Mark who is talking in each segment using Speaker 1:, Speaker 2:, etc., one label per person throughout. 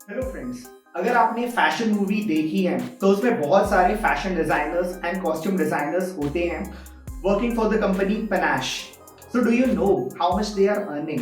Speaker 1: Hello friends, अगर आपने fashion movie देखी है तो उसमें बहुत सारे fashion designers and costume designers होते हैं working for the company Panache. So do you know how much they are earning?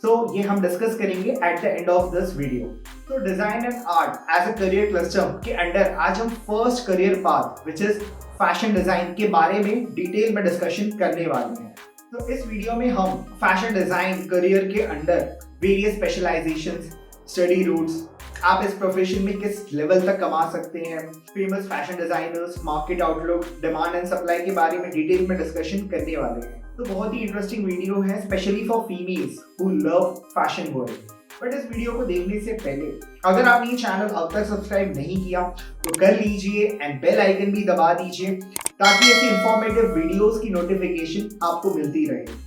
Speaker 1: सो ये हम डिस्कस करेंगे at the end of this video. तो design and art as a career cluster के under आज हम first career path which is fashion design के बारे में डिटेल में डिस्कशन करने वाले हैं। तो इस वीडियो में हम फैशन डिजाइन करियर के under various specialisations, study routes, आप इस प्रोफेशन में किस लेवल तक कमा सकते हैं, famous fashion designers, market outlook, demand and supply के बारे में डिटेल में डिस्कशन करने वाले हैं। तो बहुत ही इंटरेस्टिंग वीडियो है specially for females who love fashion world. But इस वीडियो को देखने से पहले अगर आपने ये चैनल अब तक सब्सक्राइब नहीं किया तो कर लीजिए एंड बेल आइकन भी दबा दीजिए ताकि ऐसी इंफॉर्मेटिव वीडियोस की नोटिफिकेशन आपको मिलती रहे।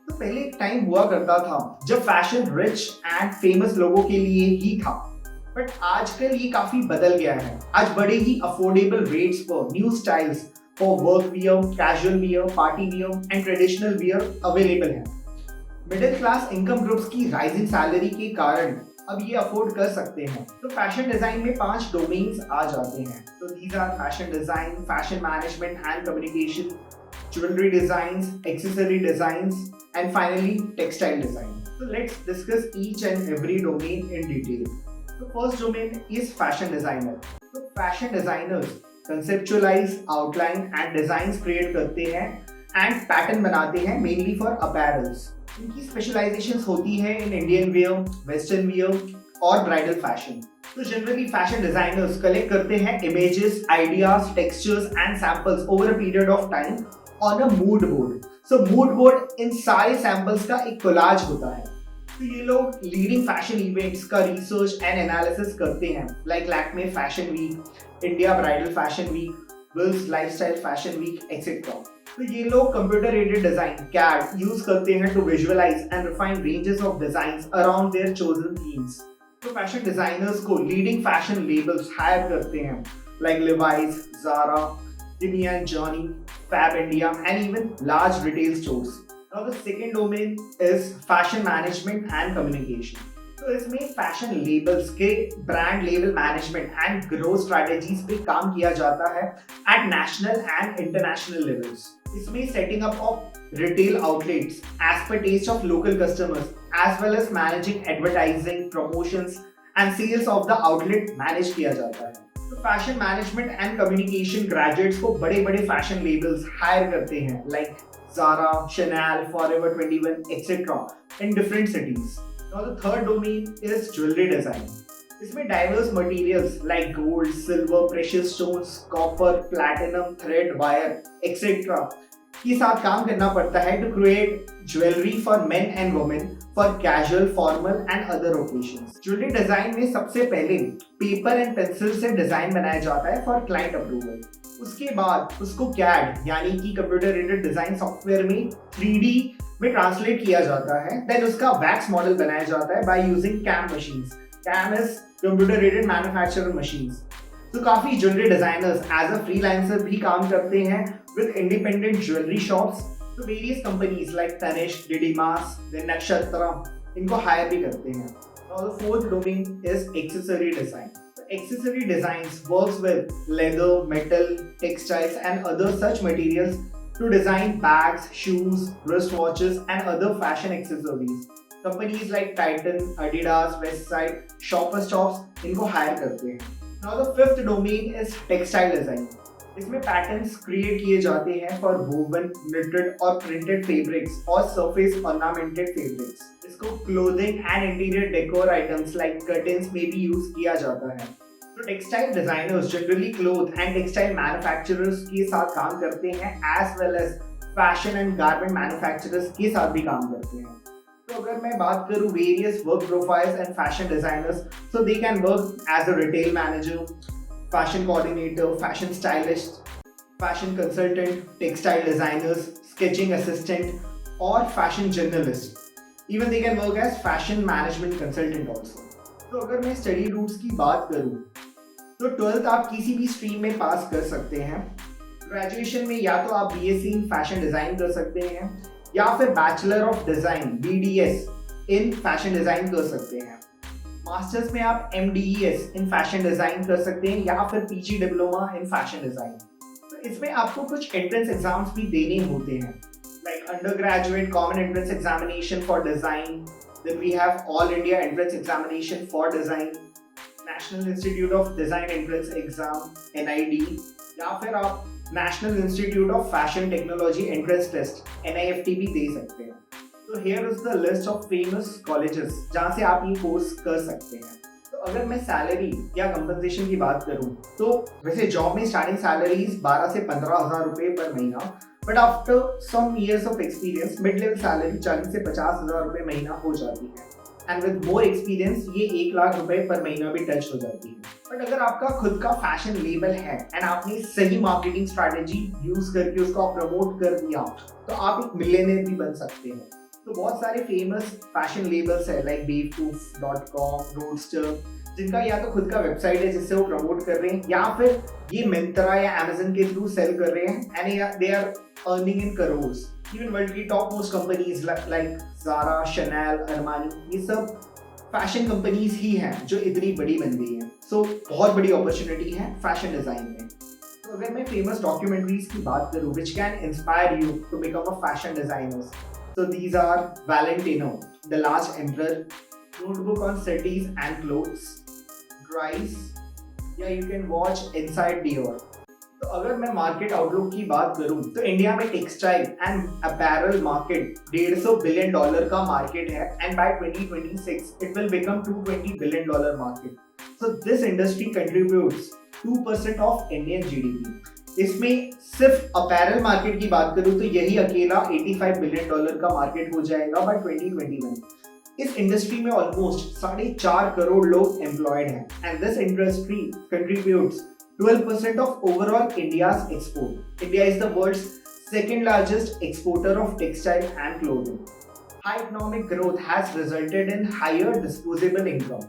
Speaker 1: पहले एक टाइम हुआ करता था जब फैशन रिच एंड फेमस लोगों के लिए ही था, बट आजकल ये काफी बदल गया है। आज बड़े ही अफोर्डेबल रेट्स पर new styles for work wear, casual wear, party wear and traditional wear available है। मिडिल क्लास इनकम ग्रुप्स की राइजिंग सैलरी के कारण अब ये अफोर्ड कर सकते हैं। तो फैशन डिजाइन में 5 डोमेन्स आ जाते हैं। तो these are fashion design, fashion management and communication, jewelry designs, accessory designs, and finally textile design. So let's discuss each and every domain in detail. The first domain is fashion designer. So fashion designers conceptualize, outline and designs create करते हैं and pattern बनाते हैं mainly for apparels. इनकी specializations होती है in Indian wear, western wear और bridal fashion. तो generally fashion designers collect करते हैं images, ideas, textures and samples over a period of time on a mood board. So mood board इन सारे samples का एक कोलाज होता है। तो ये लोग लीडिंग फैशन इवेंट्स का रिसर्च एंड एनालिसिस करते हैं like Lakme fashion week, India bridal fashion week, Wills lifestyle fashion week etcetera. तो ये लोग computer aided design CAD use करते हैं to visualise and refine ranges of designs around their chosen themes. तो fashion designers को leading fashion labels hire करते हैं like Levi's, Zara, Jimmy and Johnny, Fab India and even large retail stores. Now the second domain is fashion management and communication. तो इसमें fashion labels के brand level management and growth strategies पे काम किया जाता है at national and international levels. इसमें setting up of retail outlets as per taste of local customers as well as managing advertising, promotions and sales of the outlet manage किया जाता है। तो fashion management and communication graduates को बड़े बड़े fashion labels hire करते हैं like Zara, Chanel, Forever 21 etc. in different cities. Now the third domain is jewelry design. इसमें diverse materials like gold, silver, precious stones, copper, platinum, thread, wire etc. के साथ काम करना पड़ता है to create jewellery for men and women for casual, formal and other occasions. Jewellery design में सबसे पहले पेपर एंड पेंसिल से डिजाइन बनाया जाता है फॉर क्लाइंट अप्रूवल। उसके बाद उसको कैड यानी कि कंप्यूटर एडेड डिजाइन सॉफ्टवेयर में 3D में ट्रांसलेट किया जाता है। देन उसका वैक्स मॉडल बनाया जाता है by using CAM machines. CAM is computer aided manufacturer machines. तो काफी jewellery designers as a freelancer भी काम करते हैं with independent jewelry shops. तो various companies like Tanishq, Didymas, then Nakshatra इनको hire भी करते हैं। Now the fourth domain is accessory design. So accessory designs works with leather, metal, textiles and other such materials to design bags, shoes, wristwatches and other fashion accessories. Companies like Titan, Adidas, Westside, Shoppers Shops इनको hire करते हैं। Now the fifth domain is textile design. इसमें patterns create किए जाते हैं for woven, knitted और printed fabrics और surface ornamented fabrics. इसको clothing and interior decor items like curtains में भी यूज किया जाता है। तो textile designers generally cloth and textile manufacturers के साथ काम करते हैं as well as fashion and garment manufacturers के साथ भी काम करते हैं। तो अगर मैं बात करूं various work profiles and fashion designers, so they can work as a retail manager, fashion coordinator, fashion stylist, fashion consultant, textile designers, sketching assistant, or fashion journalist. Even they can work as fashion management consultant also. तो अगर मैं study roots की बात करूं तो 12th आप किसी भी स्ट्रीम में पास कर सकते हैं। ग्रेजुएशन में या तो आप BSc इन फैशन डिजाइन कर सकते हैं या फिर bachelor of design BDS in fashion design कर सकते हैं। मास्टर्स में आप MDES इन फैशन डिजाइन कर सकते हैं या फिर PG diploma in fashion design. तो इसमें आपको कुछ एंट्रेंस एग्जाम्स भी देने होते हैं, like undergraduate common entrance examination for design, then we have all India entrance examination for design, national institute of design entrance exam NID, या फिर आप national institute of fashion technology entrance test NIFT भी दे सकते हैं। तो here is the list of famous colleges जहाँ से आप ये कोर्स कर सकते हैं। तो अगर मैं सैलरी या कंपनसेशन की बात करूँ तो वैसे जॉब में स्टार्टिंग सैलरीज 12 से 15,000 रुपए पर महीना, but after some years of experience mid level salary 40 से 50,000 रुपए महीना हो जाती है, एंड विद मोर एक्सपीरियंस ये 1 लाख रुपए पर महीना भी टच हो जाती है। बट अगर आपका खुद का फैशन लेबल है एंड आपने सही मार्केटिंग स्ट्रैटेजी यूज करके उसको प्रमोट कर दिया तो आप एक मिलियनेयर भी बन सकते हैं। तो बहुत सारे फेमस फैशन लेबल्स है लाइक Bewoof.com, Roadster, जिनका या तो खुद का वेबसाइट है जिससे वो प्रमोट कर रहे हैं या फिर ये मिंत्रा या Amazon के थ्रू सेल कर रहे हैं and they are earning in crores. Even world की top most companies like Zara, Chanel, Armani, ये सब फैशन कंपनीज ही हैं जो इतनी बड़ी बन गई हैं। सो बहुत बड़ी अपॉर्चुनिटी है फैशन डिजाइन में। तो अगर मैं फेमस डॉक्यूमेंट्रीज की बात करूँ which can inspire you to become a fashion designer, so these are Valentino, The Last Emperor, Notebook on Cities and Clothes, Grice, या you can watch Inside Dior। तो अगर मैं मार्केट आउटलुक की बात करूं तो इंडिया में textile and apparel market $150 billion का मार्केट है, and by 2026 it will become $220 billion market. So this industry contributes 2% of Indian GDP। इसमें सिर्फ अपैरल मार्केट की बात करूं तो यही अकेला $85 बिलियन का मार्केट हो जाएगा बाय 2021। इस इंडस्ट्री में ऑलमोस्ट 4.5 करोड़ लोग एम्प्लॉयड हैं, and this industry contributes 12% of overall India's export. India is the world's second largest exporter of textile and clothing. High economic growth has resulted in higher disposable income,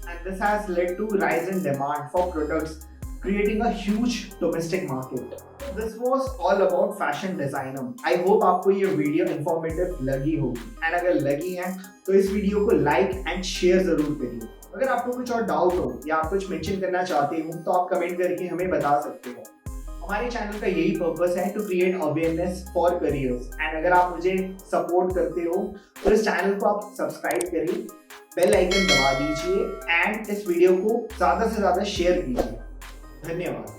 Speaker 1: and this has led to rise in demand for products, creating a huge domestic market. So this was all about fashion designer. I hope आपको ये video informative लगी होगी, and अगर लगी है तो इस video को लाइक एंड शेयर जरूर करिए। अगर आपको कुछ और डाउट हो या आप कुछ मेंशन करना चाहते हो तो आप कमेंट करके हमें बता सकते हो। हमारे चैनल का यही पर्पस है to create awareness for careers, and अगर आप मुझे सपोर्ट करते हो तो इस चैनल को आप सब्सक्राइब करिए, बेल आइकन दबा दीजिए एंड इस वीडियो को ज़्यादा से ज़्यादा शेयर कीजिए। धन्यवाद।